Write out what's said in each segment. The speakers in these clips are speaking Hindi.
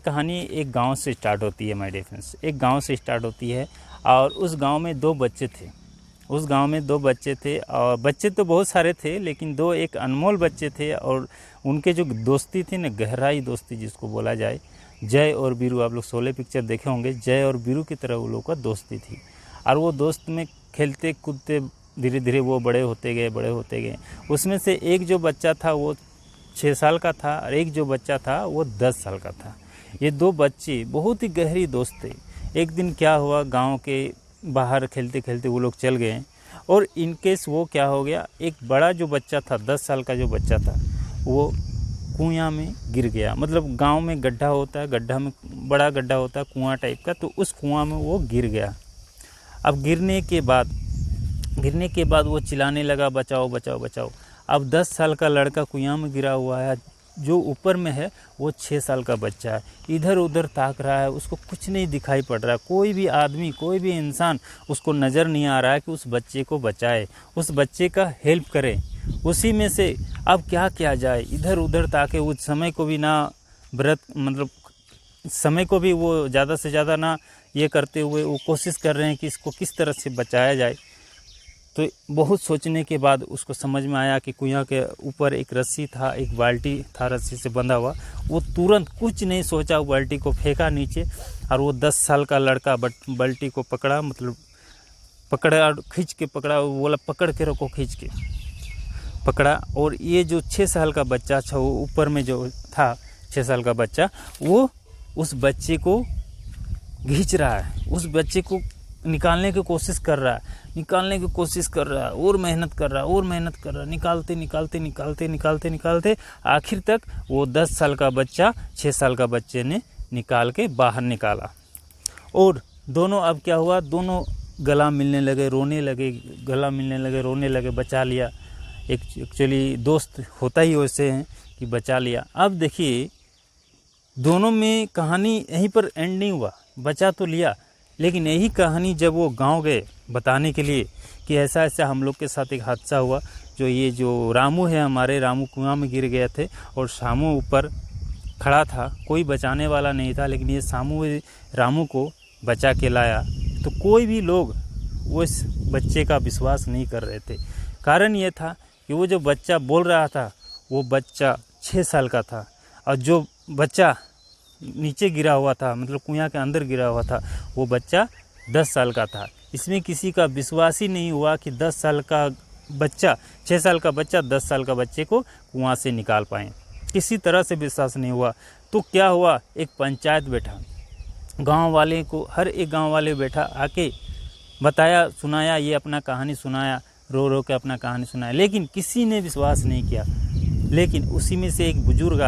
कहानी एक गांव से स्टार्ट होती है माय डियर फ्रेंड्स। एक गांव से स्टार्ट होती है और उस गांव में दो बच्चे थे। उस गांव में दो बच्चे थे और बच्चे तो बहुत सारे थे, लेकिन दो एक अनमोल बच्चे थे और उनके जो दोस्ती थी ना, गहराई दोस्ती जिसको बोला जाए, जय और बीरू। आप लोग शोले पिक्चर देखे होंगे, जय और बीरू की तरह वो लोग का दोस्ती थी। और वो दोस्त में खेलते कूदते धीरे धीरे वो बड़े होते गए। उसमें से एक जो बच्चा था वो 6 साल का था और एक जो बच्चा था वो 10 साल का था। ये दो बच्चे बहुत ही गहरी दोस्त थे। एक दिन क्या हुआ, गांव के बाहर खेलते खेलते वो लोग चल गए और इनकेस वो क्या हो गया, एक बड़ा जो बच्चा था, 10 साल का जो बच्चा था, वो कुआं में गिर गया। मतलब गांव में गड्ढा होता है, गड्ढा में बड़ा गड्ढा होता है कुआं टाइप का, तो उस कुआं में वो गिर गया। अब गिरने के बाद वो चिल्लाने लगा, बचाओ बचाओ बचाओ। अब 10 साल का लड़का कुआं में गिरा हुआ है, जो ऊपर में है वो 6 साल का बच्चा है। इधर उधर ताक रहा है, उसको कुछ नहीं दिखाई पड़ रहा है। कोई भी आदमी, कोई भी इंसान उसको नज़र नहीं आ रहा है कि उस बच्चे को बचाए, उस बच्चे का हेल्प करे। उसी में से अब क्या किया जाए, इधर उधर ताके, उस समय को भी ना मतलब समय को भी वो ज़्यादा से ज़्यादा ना ये करते हुए वो कोशिश कर रहे हैं कि इसको किस तरह से बचाया जाए। तो बहुत सोचने के बाद उसको समझ में आया कि कुआं के ऊपर एक रस्सी था, एक बाल्टी था रस्सी से बंधा हुआ। वो तुरंत कुछ नहीं सोचा, वो बाल्टी को फेंका नीचे और वो 10 साल का लड़का बाल्टी को पकड़ा, मतलब पकड़ा, खींच के पकड़ा। वो बोला पकड़ के रखो, खींच के पकड़ा। और ये जो 6 साल का बच्चा था, वो ऊपर में जो था 6 साल का बच्चा, वो उस बच्चे को खींच रहा है, उस बच्चे को निकालने की कोशिश कर रहा है, और मेहनत कर रहा है, निकालते आखिर तक वो 10 साल का बच्चा 6 साल का बच्चे ने निकाल के बाहर निकाला। और दोनों, अब क्या हुआ, दोनों गला मिलने लगे, रोने लगे, बचा लिया। एक्चुअली दोस्त होता ही वैसे हैं कि बचा लिया। अब देखिए, दोनों में कहानी यहीं पर एंड नहीं हुआ, बचा तो लिया, लेकिन यही कहानी जब वो गांव गए बताने के लिए कि ऐसा ऐसा हम लोग के साथ एक हादसा हुआ, जो रामू है, हमारे रामू कुआं में गिर गए थे और शामू ऊपर खड़ा था, कोई बचाने वाला नहीं था, लेकिन ये शामू रामू को बचा के लाया। तो कोई भी लोग वो इस बच्चे का विश्वास नहीं कर रहे थे। कारण ये था कि वो जो बच्चा बोल रहा था, वो बच्चा 6 साल का था और जो बच्चा नीचे गिरा हुआ था, मतलब कुआं के अंदर गिरा हुआ था, वो बच्चा 10 साल का था। इसमें किसी का विश्वास ही नहीं हुआ कि 10 साल का बच्चा, 6 साल का बच्चा 10 साल का बच्चे को कुआं से निकाल पाए, किसी तरह से विश्वास नहीं हुआ। तो क्या हुआ, एक पंचायत बैठा, गांव वाले को, हर एक गांव वाले बैठा, आके बताया, सुनाया, ये अपना कहानी सुनाया, रो रो के अपना कहानी सुनाया, लेकिन किसी ने विश्वास नहीं किया। लेकिन उसी में से एक बुजुर्ग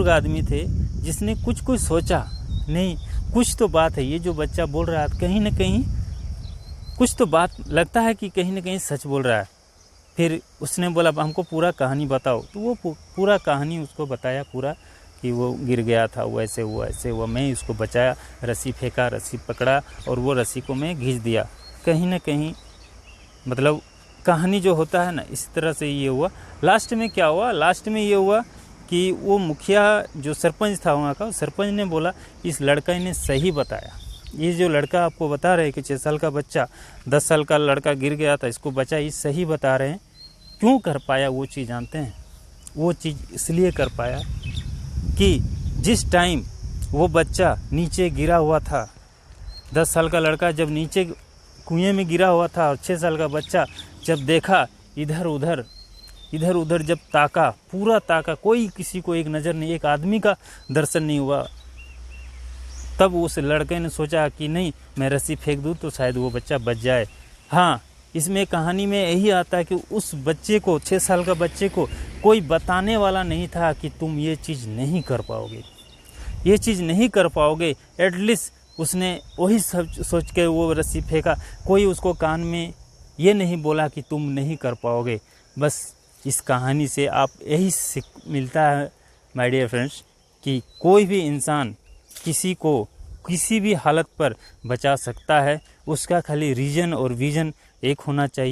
आदमी थे जिसने कुछ सोचा, नहीं कुछ तो बात है, ये जो बच्चा बोल रहा है कहीं ना कहीं कुछ तो बात लगता है कि कहीं ना कहीं सच बोल रहा है। फिर उसने बोला हमको पूरा कहानी बताओ। तो वो पूरा कहानी उसको बताया, पूरा कि वो गिर गया था, वो ऐसे हुआ, मैं उसको बचाया, रस्सी फेंका, रस्सी पकड़ा और वो रस्सी को मैं खींच दिया। कहीं ना कहीं मतलब कहानी जो होता है ना, इस तरह से ये हुआ। लास्ट में क्या हुआ, लास्ट में ये हुआ कि वो मुखिया जो सरपंच था वहाँ का, सरपंच ने बोला इस लड़का ने सही बताया। ये जो लड़का आपको बता रहे हैं कि 6 साल का बच्चा 10 साल का लड़का गिर गया था, इसको बचा, ये सही बता रहे हैं। क्यों कर पाया वो चीज़ जानते हैं? वो चीज़ इसलिए कर पाया कि जिस टाइम वो बच्चा नीचे गिरा हुआ था, 10 साल का लड़का जब नीचे कुएं में गिरा हुआ था और 6 साल का बच्चा जब देखा, इधर उधर जब ताका, पूरा ताका, कोई किसी को एक नज़र नहीं, एक आदमी का दर्शन नहीं हुआ, तब उस लड़के ने सोचा कि नहीं, मैं रस्सी फेंक दूं तो शायद वो बच्चा बच जाए। हाँ, इसमें कहानी में यही आता है कि उस बच्चे को, 6 साल का बच्चे को कोई बताने वाला नहीं था कि तुम ये चीज़ नहीं कर पाओगे, एटलीस्ट उसने वही सब सोच के वो रस्सी फेंका। कोई उसको कान में ये नहीं बोला कि तुम नहीं कर पाओगे। बस इस कहानी से आप यही सीख मिलता है माय डियर फ्रेंड्स, कि कोई भी इंसान किसी को किसी भी हालत पर बचा सकता है, उसका खाली रीजन और विजन एक होना चाहिए।